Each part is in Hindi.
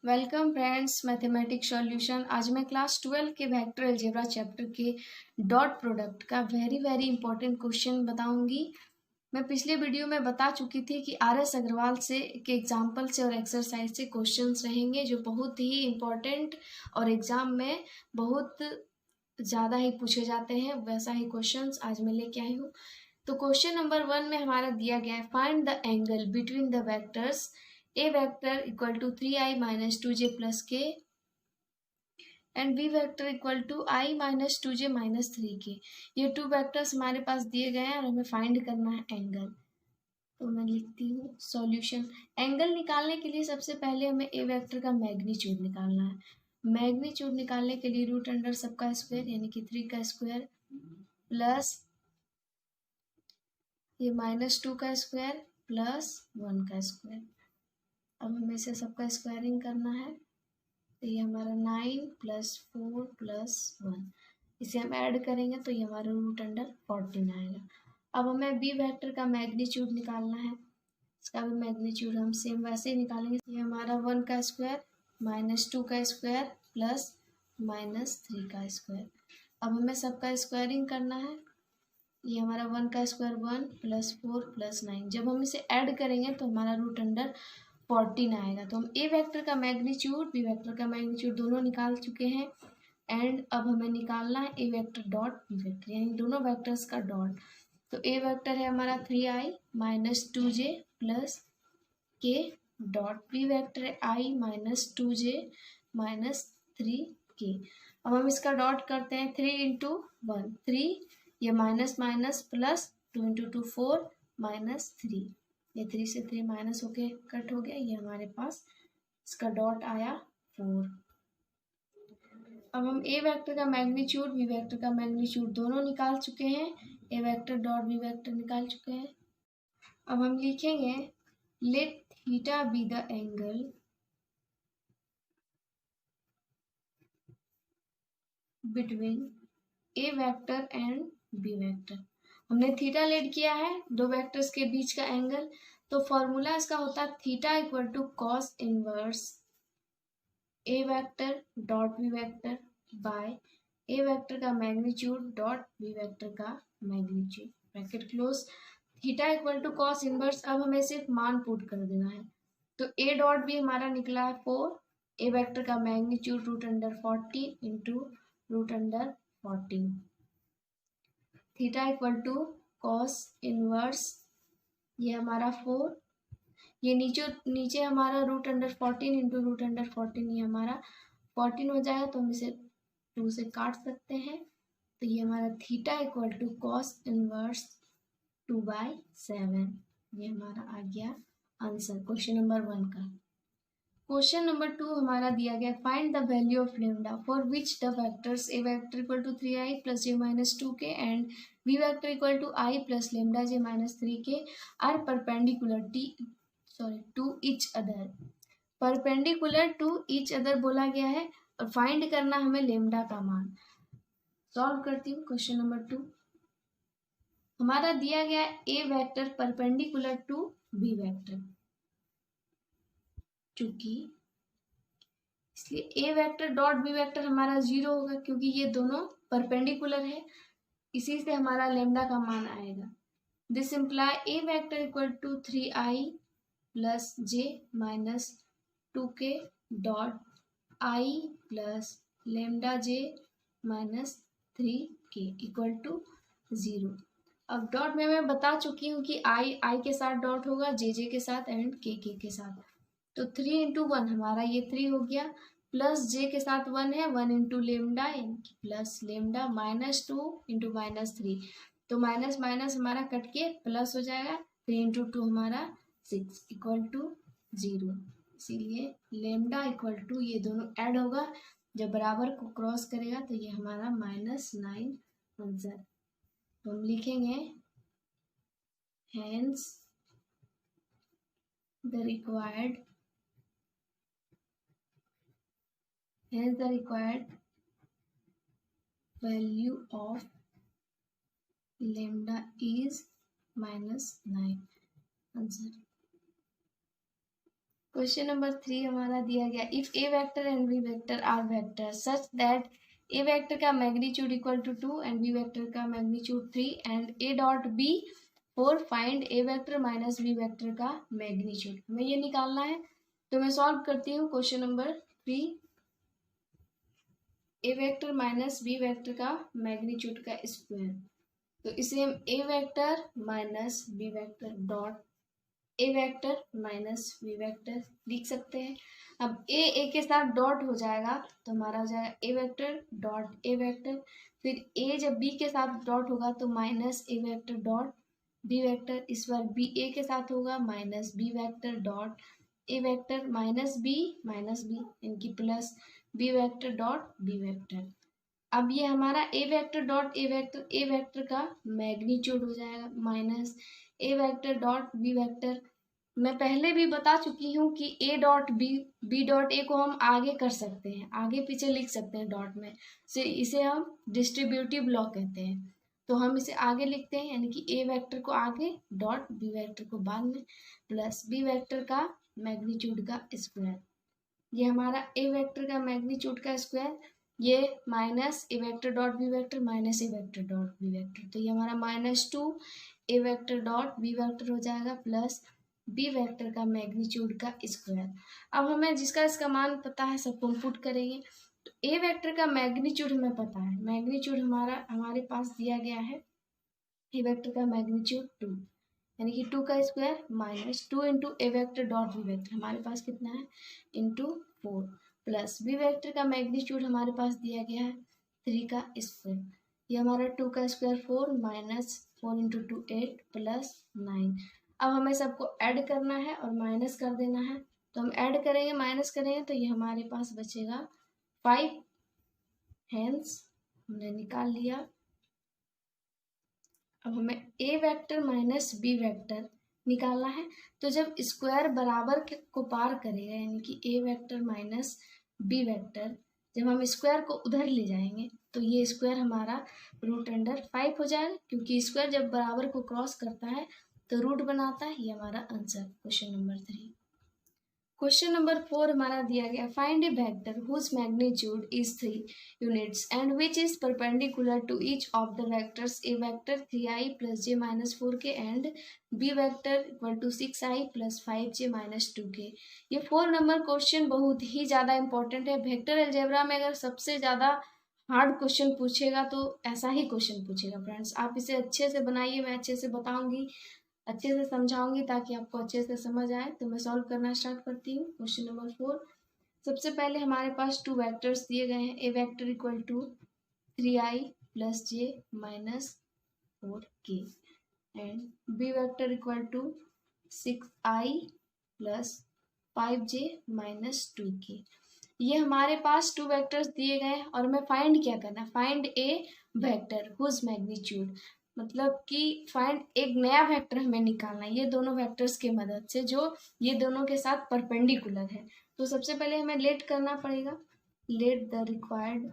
Welcome friends, mathematics solution. आज मैं क्लास 12 के वेक्टर अलजेब्रा चैप्टर के डॉट प्रोडक्ट का वेरी इंपॉर्टेंट क्वेश्चन बताऊंगी। मैं पिछले वीडियो में बता चुकी थी कि RS अग्रवाल से के एग्जाम्पल से और एक्सरसाइज से क्वेश्चंस रहेंगे जो बहुत ही इम्पोर्टेंट और एग्जाम में बहुत ज़्यादा ही पूछे जाते हैं। वैसा ही क्वेश्चंस आज मैं लेके आई हूँ। तो क्वेश्चन नंबर 1 में हमारा दिया गया है, find the angle between the vectors a vector equal to 3i minus 2j plus k and b vector equal to I minus 2j minus 3k। ये टू वेक्टर्स हमारे पास दिए गए हैं और हमें फाइंड करना है एंगल। तो मैं लिखती हूँ सॉल्यूशन। एंगल निकालने के लिए सबसे पहले हमें ए वेक्टर का मैग्नीट्यूड निकालना है। मैग्नीट्यूड निकालने के लिए रूट अंडर सबका स्क्वायर यानी कि 3 का स्क्वायर प्लस ये -2 का स्क्वायर प्लस 1 का स्क्वायर। अब हमें इसे सबका स्क्वायरिंग करना है। तो ये हमारा 9 + 4 + 1, इसे हम ऐड करेंगे तो ये हमारा रूट अंडर 14 आएगा। अब हमें बी वेक्टर का मैग्नीट्यूड निकालना है। इसका भी मैग्नीट्यूड हम सेम वैसे ही निकालेंगे। ये हमारा 1 का स्क्वायर -2 का स्क्वायर प्लस -3 का स्क्वायर। अब हमें सबका स्क्वायरिंग करना है। ये हमारा 1 का स्क्वायर 1 + 4 + 9। जब हम इसे ऐड करेंगे तो हमारा रूट अंडर 14 आएगा। तो हम ए वेक्टर का मैग्नीट्यूड बी वेक्टर का मैग्नीट्यूड दोनों निकाल चुके हैं। एंड अब हमें निकालना है A vector dot B vector, यानी दोनों वेक्टर्स का डॉट। तो ए वेक्टर है हमारा 3i - 2j + k dot, B vector है I - 2j - 3k। अब हम इसका डॉट करते हैं। 3 × 1 3, ये माइनस माइनस प्लस 2 × 2 4 -3, ये 3 से 3 माइनस होके कट हो गया। ये हमारे पास इसका डॉट आया 4। अब हम ए वेक्टर का मैग्नीट्यूड बी वेक्टर का मैग्नीट्यूड दोनों निकाल चुके हैं। ए वेक्टर डॉट बी वेक्टर निकाल चुके हैं। अब हम लिखेंगे let theta be the angle between a vector and B vector. हमने थीटा लेट किया है, दो वेक्टर्स के बीच का एंगल। तो फॉर्मूला इसका होता है theta = cos inverse a vector dot B vector by a vector का मैग्नीट्यूड डॉट बी वेक्टर का magnitude, bracket close. Theta = cos inverse. अब हमें सिर्फ मान पुट कर देना है। तो ए डॉट भी हमारा निकला है 4, ए वेक्टर का magnitude root under 40 into root under 14। Theta = cos inverse, ये हमारा 4, ये नीचे हमारा root under 14 into root under 14, ये हमारा 14 हो जाएगा। तो हम इसे 2 से काट सकते हैं। तो ये हमारा थीटा = cos इनवर्स 2/7। ये हमारा आ गया आंसर क्वेश्चन नंबर 1 का। क्वेश्चन नंबर 2 हमारा दिया गया, find the value of lambda for which the vectors a vector = 3i + j - 2k and B vector = I + λj - 3k are perpendicular to each other. Perpendicular to each other बोला गया है और फाइंड करना हमें लेमडा का मान। सॉल्व करती हूँ। क्वेश्चन नंबर 2 हमारा दिया गया A vector perpendicular to B vector, चूंकि इसलिए A vector dot B vector हमारा 0 होगा क्योंकि ये दोनों परपेंडिकुलर है। इसी से हमारा लेमडा का मान आएगा। This imply A vector = 3i + j - 2k dot I + λj - 3k = 0। अब डॉट में मैं बता चुकी हूँ कि आई के साथ डॉट होगा, जे के साथ एंड के के साथ। तो 3 × 1 हमारा ये 3 हो गया, प्लस जे के साथ 1 है, 1 × लेमडा प्लस लेमडा -2 × -3। तो माइनस माइनस हमारा कट के प्लस हो जाएगा। 3 × 2 हमारा 6 = 0। इसीलिए लेमडा = ये दोनों ऐड होगा, जब बराबर को क्रॉस करेगा तो ये हमारा -9 आंसर। तो हम लिखेंगे hence the required value of lambda is -9 answer. Question number 3 हमारा दिया गया, if A vector and B vector are vector such that A vector का magnitude equal to 2 and B vector का magnitude 3 and A dot B 4, find A vector minus B vector का मैग्नीट्यूड। हमें ये निकालना है, तो मैं सॉल्व करती हूँ question number 3। A vector minus B vector का मैग्नीट्यूड का स्क्वायर, तो इसे हम ए vector minus B vector dot A vector minus B vector लिख सकते हैं। अब ए के साथ डॉट हो जाएगा तो हमारा हो जाएगा A vector dot A vector, फिर ए जब बी के साथ डॉट होगा तो minus A vector dot B vector, इस बार बी ए के साथ होगा minus B vector dot A vector minus B इनकी plus B vector dot B vector. अब ये हमारा A vector dot A vector का मैग्नीट्यूड हो जाएगा minus A vector dot B vector. मैं पहले भी बता चुकी हूँ कि a dot b dot a को हम आगे कर सकते हैं, आगे पीछे लिख सकते हैं डॉट में से, इसे हम डिस्ट्रीब्यूटिव लॉ कहते हैं। तो हम इसे आगे लिखते हैं, यानी कि ए वेक्टर को आगे डॉट बी वेक्टर को बाद में प्लस बी वेक्टर का मैग्नीट्यूड का स्क्वायर। ये हमारा ए वेक्टर का मैग्नीट्यूड का स्क्वायर, ये minus A vector dot B vector minus A vector dot B vector, तो ये हमारा -2 A vector dot B vector हो जाएगा प्लस बी वेक्टर का मैग्नीट्यूड का स्क्वायर। अब हमें जिसका इसका मान पता है सबको हम पुट करेंगे, तो ए वेक्टर का मैग्नीट्यूड हमें पता है, मैग्नीट्यूड हमारे पास दिया गया है ए वेक्टर का मैग्नीट्यूड 2, यानी कि 2 का स्क्वायर माइनस 2 इंटू ए वेक्टर डॉट बी वेक्टर हमारे पास कितना है इंटू 4 प्लस बी वेक्टर का मैग्नीट्यूड हमारे पास दिया गया है 3 का स्क्वायर, ये हमारा 2 का स्क्वायर 4 माइनस 4 इंटू 2 8 प्लस 9। अब हमें सबको ऐड करना है और माइनस कर देना है, तो हम ऐड करेंगे माइनस करेंगे तो ये हमारे पास बचेगा 5, हेंस हमने निकाल लिया। अब हमें ए वेक्टर माइनस बी वेक्टर निकालना है, तो जब स्क्वायर बराबर को पार करेगा, यानी कि ए वेक्टर माइनस बी वेक्टर, जब हम स्क्वायर को उधर ले जाएंगे तो ये स्क्वायर हमारा √5 हो जाएगा, क्योंकि स्क्वायर जब बराबर को क्रॉस करता है तो रूट बनाता है। ये हमारा answer question number 3। Question number 4 हमारा दिया गया, find A vector whose magnitude is 3 units and which is perpendicular to each of the vectors a vector 3i plus j minus 4k and B vector equal to 6i plus 5j minus 2k। ये 4 नंबर क्वेश्चन बहुत ही ज़्यादा इंपॉर्टेंट है। वेक्टर अलजेब्रा में अगर सबसे ज़्यादा हार्ड क्वेश्चन पूछेगा तो ऐसा ही क्वेश्चन पूछेगा फ्रेंड्स। आप इसे अच्छे से बनाइए, मैं अच्छे से बताऊंगी, अच्छे से समझाऊंगी ताकि आपको अच्छे से समझ आए। तो मैं सॉल्व करना स्टार्ट करती हूँ। क्वेश्चन नंबर 4, सबसे पहले हमारे पास 2 वेक्टर्स दिए गए हैं, ए vector equal to 3i plus j minus 4k and B vector equal to 6i plus 5j minus 2k। ये हमारे पास 2 वेक्टर्स दिए गए हैं और हमें फाइंड क्या करना है, फाइंड ए वेक्टर हुज मैग्नीट्यूड, मतलब कि फाइंड एक नया वेक्टर हमें निकालना है ये दोनों वेक्टर्स के मदद से जो ये दोनों के साथ परपेंडिकुलर है। तो सबसे पहले हमें लेट करना पड़ेगा, let the required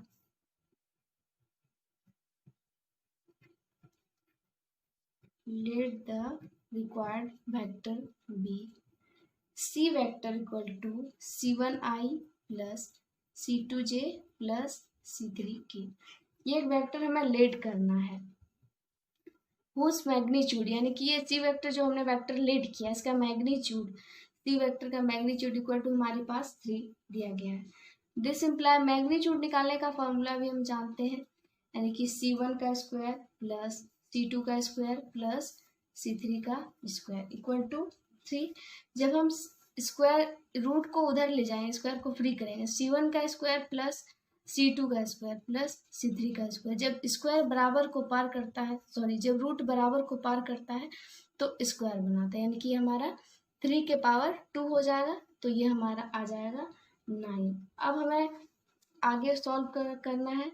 vector b c vector equal to c1i plus c2j plus c3k। ये एक वेक्टर हमें लेट करना है हुज मैग्नीट्यूड, यानी कि ये सी वेक्टर जो हमने वेक्टर लेट किया इसका मैग्नीट्यूड, सी वेक्टर का मैग्नीट्यूड इक्वल टू हमारे पास 3 दिया गया है। दिस इम्प्लाई मैग्नीट्यूड निकालने का फॉर्मूला भी हम जानते हैं, यानी कि c1 का स्क्वायर प्लस c2 का स्क्वायर प्लस c3 का स्क्वायर इक्वल टू 3। जब हम स्क्वायर रूट को उधर ले जाएंगे, स्क्वायर को फ्री करेंगे, c1 का स्क्वायर प्लस c2 का स्क्वायर प्लस c3 का स्क्वायर, जब स्क्वायर बराबर को पार करता है, जब रूट बराबर को पार करता है तो स्क्वायर बनाता है, यानी कि हमारा 3 के पावर 2 हो जाएगा, तो ये हमारा आ जाएगा 9। अब हमें आगे सॉल्व करना है।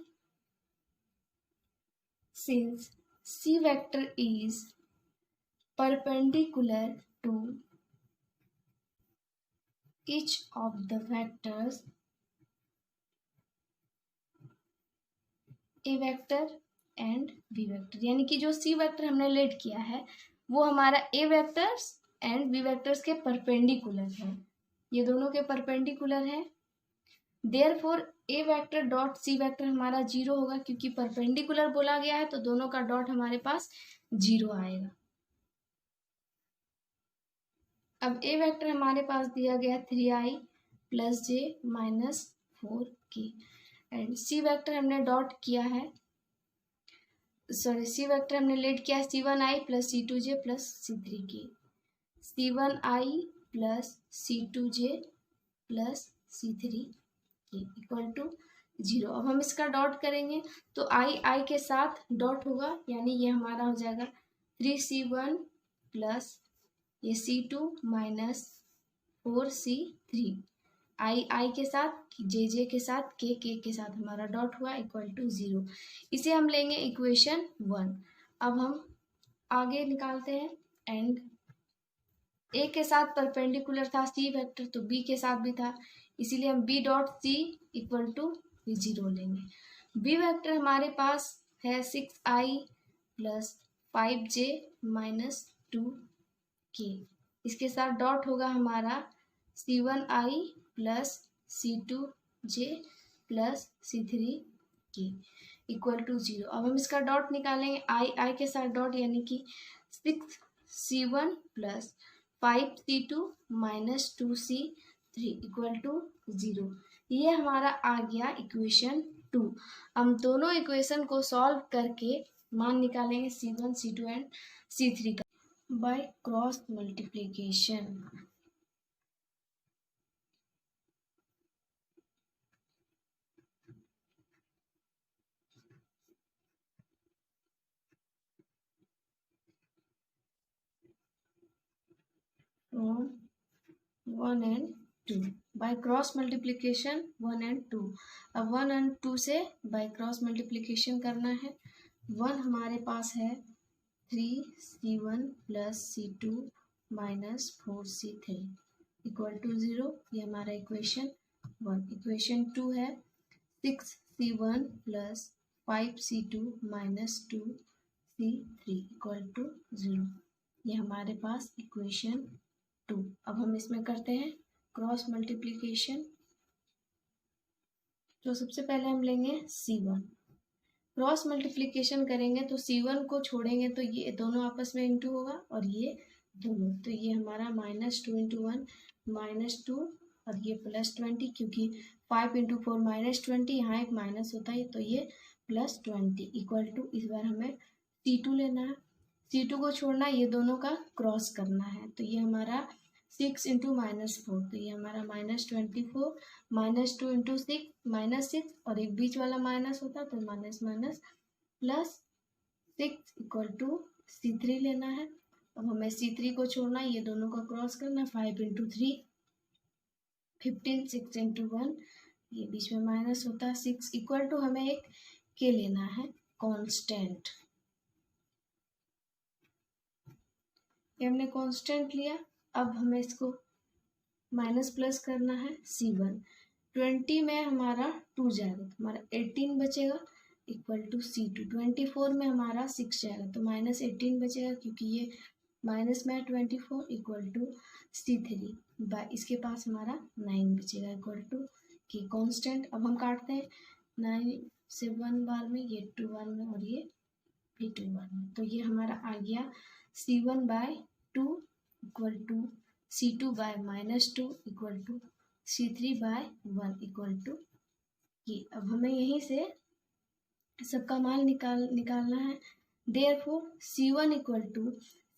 Since C vector is perpendicular to each of the vectors a vector and B vector, यानी कि जो सी वेक्टर हमने लेट किया है वो हमारा ए वेक्टर्स एंड बी वेक्टर्स के परपेंडिकुलर है। ये दोनों के परपेंडिकुलर है। देयरफॉर ए वेक्टर डॉट सी वेक्टर हमारा 0 होगा, क्योंकि परपेंडिकुलर बोला गया है तो दोनों का डॉट हमारे पास 0 आएगा। अब ए वेक्टर हमारे पास दिया गया 3i + j - 4k and C vector हमने डॉट किया है, सी वेक्टर हमने लेट किया c1i + c2j + c3k, c1i + c2j + c3k equal to 0। अब हम इसका डॉट करेंगे तो i के साथ डॉट होगा, यानी ये हमारा हो जाएगा 3c1 + ये c2 - 4c3, i के साथ j के साथ k के साथ हमारा डॉट हुआ इक्वल टू 0। इसे हम लेंगे इक्वेशन 1। अब हम आगे निकालते हैं एंड a के साथ परपेंडिकुलर था c वेक्टर, तो b के साथ भी था, इसीलिए हम b dot c equal to 0 लेंगे। b वेक्टर हमारे पास है 6i + 5j - 2k, इसके साथ डॉट होगा हमारा c1i + c2j + c3k equal to 0। अब हम इसका डॉट निकालेंगे i के साथ डॉट, यानी कि 6c1 + 5c2 - 2c3 equal to 0। ये हमारा आ गया इक्वेशन 2। हम दोनों इक्वेशन को सॉल्व करके मान निकालेंगे c1, c2 एंड c3 का by cross multiplication. From 1 and 2 by cross multiplication 1 and 2। अब 1 and 2 से बाय क्रॉस मल्टीप्लिकेशन करना है। 1 हमारे पास है 3c1 + c2 - 4c3 equal to 0। ये हमारा इक्वेशन 1। इक्वेशन 2 है 6c1 + 5c2 - 2c3 equal to 0। ये हमारे पास इक्वेशन 2। अब हम इसमें करते हैं क्रॉस मल्टीप्लिकेशन। तो सबसे पहले हम लेंगे c1, क्रॉस मल्टीप्लिकेशन करेंगे तो c1 को छोड़ेंगे तो ये दोनों आपस में इंटू होगा और ये दोनों, तो ये हमारा -2 × 1 -2 और ये +20, क्योंकि 5 × 4 -20, यहाँ एक माइनस होता है तो ये +20 इक्वल टू, इस बार हमें c2 लेना है, c2 को छोड़ना है, ये दोनों का क्रॉस करना है, तो ये हमारा 6 × -4, तो ये हमारा -24 -2 × 6 -6 और एक बीच वाला माइनस होता तो माइनस +6 इक्वल टू c3 लेना है। अब हमें c3 को छोड़ना है, ये दोनों का क्रॉस करना, 5 × 3 15, 6 × 1, ये बीच में माइनस होता है 6 इक्वल टू, हमें एक k लेना है कांस्टेंट। ये हमने कांस्टेंट लिया। अब हमें इसको माइनस प्लस करना है c1, 20 में हमारा 2 जाएगा तो हमारा 18 बचेगा इक्वल टू c2, 24 में हमारा 6 जाएगा तो -18 बचेगा, क्योंकि ये माइनस में है 24 इक्वल टू c3 बाय, इसके पास हमारा 9 बचेगा इक्वल टू की कांस्टेंट। अब हम काटते हैं 9 से 1 बार में, ये 2 बार में और ये भी 2 बार में, तो ये हमारा आ गया c1/2 equal to c2/-2 equal to c3/1 equal to ये। अब हमें यहीं से सबका मान निकालना है। Therefore c1 equal to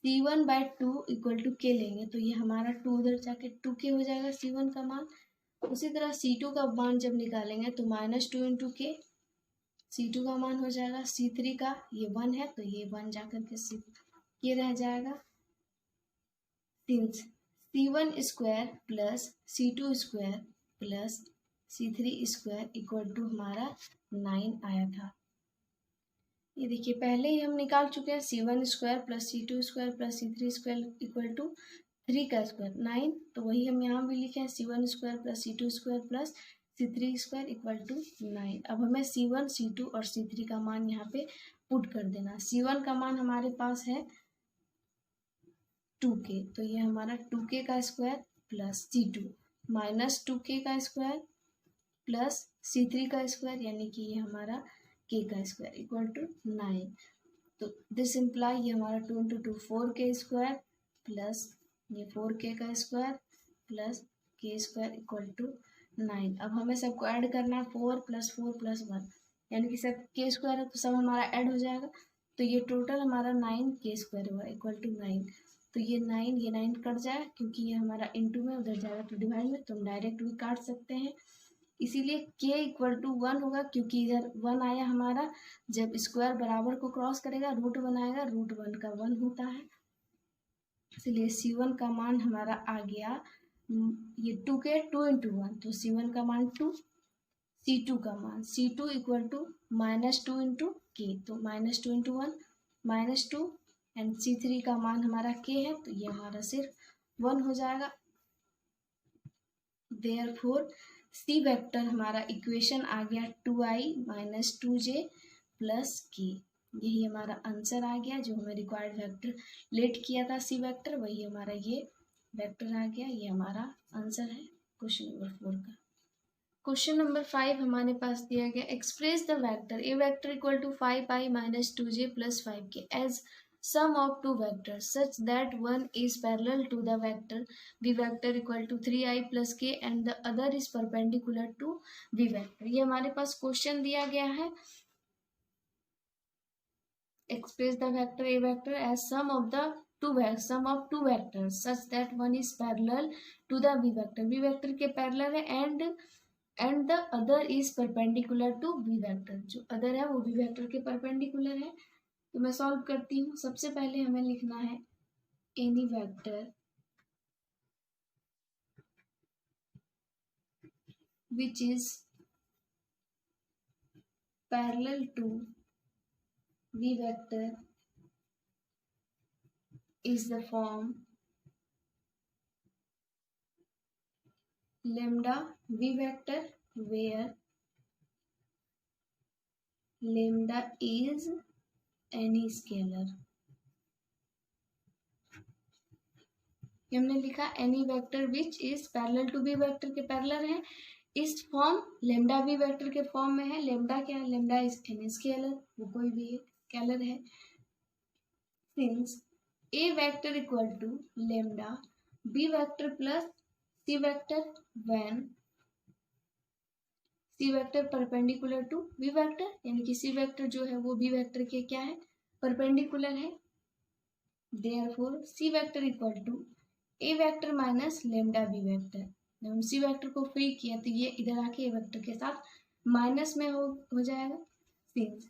c1/2 equal to k लेंगे तो ये हमारा 2 उधर जाके 2k हो जाएगा c1 का मान। उसी तरह c2 का मान जब निकालेंगे तो -2 × k c2 का मान हो जाएगा, c3 का ये 1 है तो ये 1 जाकर के ये रह जाएगा। Since c1² + c2² + c3² equal to हमारा 9 आया था। ये देखिए पहले ही हम निकाल चुके हैं c1² + c2² + c3² equal to 3 का स्क्वायर 9, तो वही हम यहाँ भी लिखे हैं c1² + c2² + c3² equal to 9। अब हमें c1, c2 और c3 का मान यहाँ पे पुट कर देना। c1 का मान हमारे पास है 2k, तो ये हमारा 2k का square plus c2 minus 2k का स्क्वायर प्लस C3 का स्क्वायर, यानी कि ये हमारा k का स्क्वायर इक्वल टू 9। तो दिस इम्प्लाई ये हमारा 2 इंटू 2 4k स्क्वायर प्लस ये 4k का square plus k square equal to 9। अब हमें सबको ऐड करना है, 4 + 4 + 1, यानी कि सब k स्क्वायर है तो सब हमारा ऐड हो जाएगा। तो ये टोटल हमारा 9k स्क्वायर हुआ इक्वल टू 9। तो ये 9 कट जाए, क्योंकि ये हमारा इंटू में उधर जाएगा तो डिवाइड में, तो हम डायरेक्ट भी काट सकते हैं। इसीलिए k इक्वल टू 1 होगा, क्योंकि इधर 1 आया हमारा, जब स्क्वायर बराबर को क्रॉस करेगा रूट 1 आएगा, रूट 1 का 1 होता है। इसलिए C1 का मान हमारा आ गया, ये 2k 2 इंटू 1, तो C1 का मान 2, C2 का मान C2 equal to -2 into k, तो -2 इंटू 1 -2, एंड C3 का मान हमारा k है, तो ये हमारा सिर्फ 1 हो जाएगा। देयरफॉर C वेक्टर हमारा इक्वेशन आ गया 2i - 2j प्लस k। यही हमारा आंसर आ गया, जो हमें रिक्वायर्ड वेक्टर लेट किया था C वेक्टर, वही हमारा ये वेक्टर आ गया। ये हमारा आंसर है क्वेश्चन नंबर 4 का। क्वेश्चन नंबर 5 हमारे पास दिया गया, express the vector a vector equal to 5i - 2j + 5k as sum of two vectors such that one is parallel to the vector b vector equal to 3i plus k and the other is perpendicular to b vector। ये हमारे पास क्वेश्चन दिया गया है, express the vector a vector as sum of two vectors such that one is parallel to the b vector के parallel है and the other is perpendicular to b vector, जो other है वो b vector के perpendicular है। तो मैं सॉल्व करती हूँ। सबसे पहले हमें लिखना है any vector which is parallel to v vector is the form lambda v वेक्टर where lambda is any scalar। हमने लिखा any vector which is parallel to B vector के पैरेलल है, इस फॉर्म लेमडा बी वेक्टर के फॉर्म में है। लेमडा क्या है? लेमडा इज एनी स्केलर, वो कोई भी स्केलर है। Since A vector equal to lambda B vector plus C vector when C vector perpendicular to B vector, यानी कि सी वेक्टर जो है वो बी वेक्टर के क्या है? परपेंडिकुलर है। Therefore C vector equal to a vector minus lambda B vector. जब हम सी वेक्टर को फ्री किया तो ये इधर आके ए वेक्टर के साथ माइनस में हो जाएगा। Since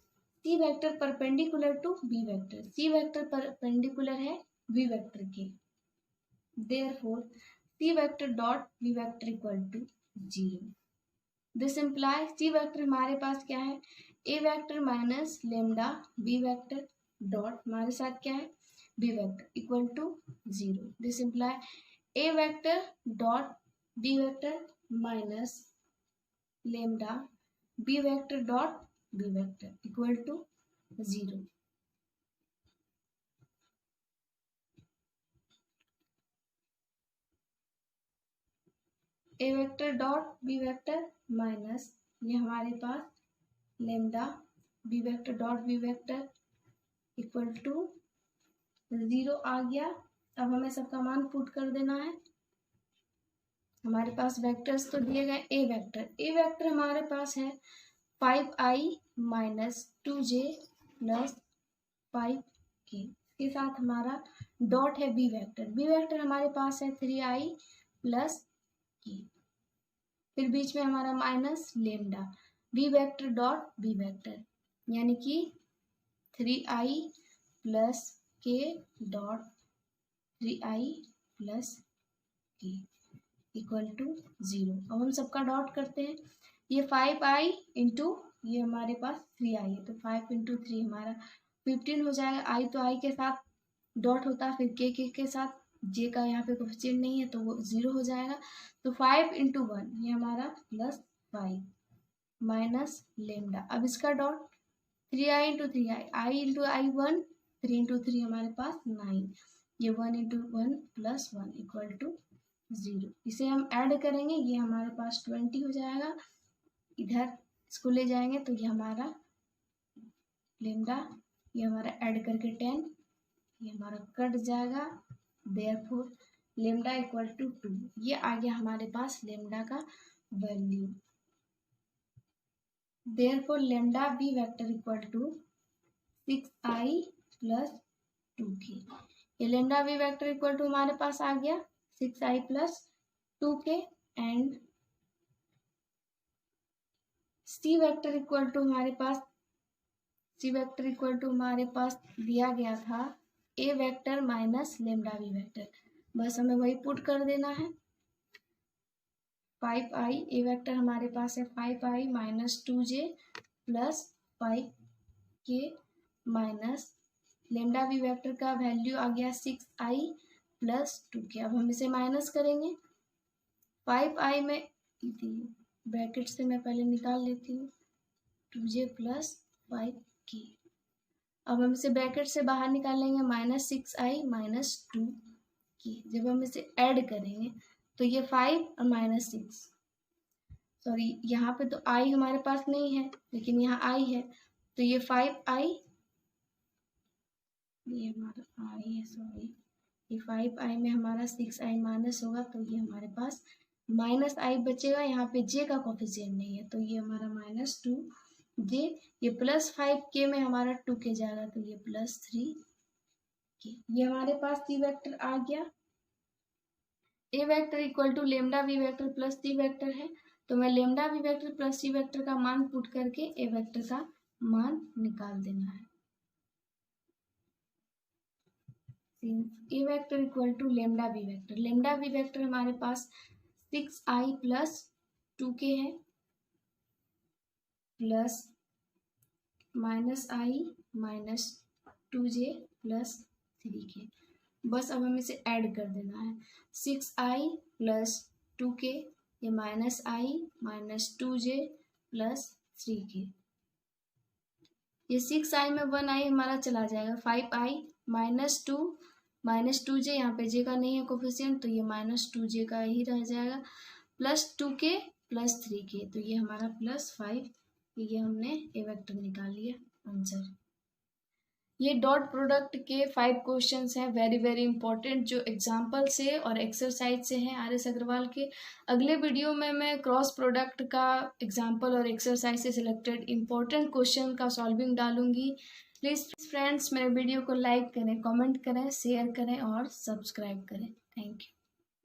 C vector perpendicular to B vector, C vector perpendicular है बी वेक्टर के, therefore C vector dot B vector equal to 0। This imply C vector हमारे पास क्या है? A vector minus lambda B vector dot हमारे साथ क्या है? B vector equal to 0। This imply A vector dot B vector minus lambda B vector dot B vector equal to 0। A vector dot B vector minus ये हमारे पास lambda B vector dot B vector equal to 0 आ गया। अब हमें सबका मान पुट कर देना है। हमारे पास वेक्टर्स तो दिए गए। ए वेक्टर हमारे पास है 5i - 2j + 5k, इसके साथ हमारा डॉट है बी वेक्टर हमारे पास है 3i + k, फिर बीच में हमारा minus lambda B vector dot B vector, यानी कि 3i + k dot 3i + k equal to 0। अब हम सबका डॉट करते हैं। ये 5i इंटू ये हमारे पास 3i है, तो 5 इंटू 3 हमारा 15 हो जाएगा। i तो i के साथ डॉट होता है, फिर k के साथ, j का यहाँ पे कोएफिशिएंट नहीं है तो वो 0 हो जाएगा। तो 5 इंटू 1 ये हमारा +5 माइनस लेमडा, अब इसका dot 3i into 3i, i into i 1, 3 into 3 हमारे पास 9, ये 1 इंटू 1 + 1 इक्वल टू 0। इसे हम ऐड करेंगे, ये हमारे पास 20 हो जाएगा। इधर इसको ले जाएंगे तो ये हमारा लेमडा, ये हमारा ऐड करके 10, ये हमारा कट जाएगा। देयरफॉर लेमडा इक्वल टू 2, ये आ गया हमारे पास लेमडा का value. Therefore lambda B vector equal to 6i plus 2k। ये lambda B vector equal to हमारे पास आ गया 6i plus 2k। And C vector equal to हमारे पास दिया गया था A vector minus lambda B vector. बस हमें वही पुट कर देना है। 5i, ए वेक्टर हमारे पास है 5i minus 2j plus 5k minus lambda B vector का वैल्यू आ गया 6i प्लस 2k। अब हम इसे माइनस करेंगे। 5i में ब्रैकेट से मैं पहले निकाल लेती हूँ 2j प्लस 5k। अब हम इसे ब्रैकेट से बाहर निकालेंगे माइनस 6i माइनस 2k। जब हम इसे ऐड करेंगे तो ये 5 और माइनस 6, सॉरी यहाँ पे तो i हमारे पास नहीं है लेकिन यहाँ i है, तो ये 5i, ये हमारा i है, सॉरी ये 5i में हमारा 6i माइनस होगा तो ये हमारे पास माइनस i बचेगा। यहाँ पे j का कोफिशिएंट नहीं है तो ये हमारा माइनस 2j, ये प्लस 5k में हमारा 2k जाएगा तो ये प्लस 3k। ये हमारे पास सी वेक्टर आ गया। A vector equal to lambda V vector plus C vector है, तो मैं lambda V vector plus C vector का मान पुट करके ए वेक्टर का मान निकाल देना है। A vector equal to lambda V vector, lambda V vector हमारे पास 6i प्लस 2k है plus minus i minus 2j plus 3k। बस अब हमें इसे ऐड कर देना है। 6i प्लस 2k, ये minus i minus 2j plus 3k। ये 6i में 1i हमारा चला जाएगा। 5i माइनस 2 माइनस 2j, यहाँ पे j का नहीं है कोफिशिएंट तो ये माइनस 2j का ही रह जाएगा प्लस 2k प्लस 3k, तो ये हमारा प्लस 5। ये हमने ए वेक्टर निकाल लिया आंसर। ये डॉट प्रोडक्ट के 5 क्वेश्चंस हैं, वेरी वेरी इंपॉर्टेंट, जो एग्जाम्पल से और एक्सरसाइज से हैं RS अग्रवाल के। अगले वीडियो में मैं क्रॉस प्रोडक्ट का एग्जाम्पल और एक्सरसाइज से सिलेक्टेड इंपॉर्टेंट क्वेश्चन का सॉल्विंग डालूंगी। प्लीज़ फ्रेंड्स मेरे वीडियो को लाइक करें, कमेंट करें, शेयर करें और सब्सक्राइब करें। Thank you.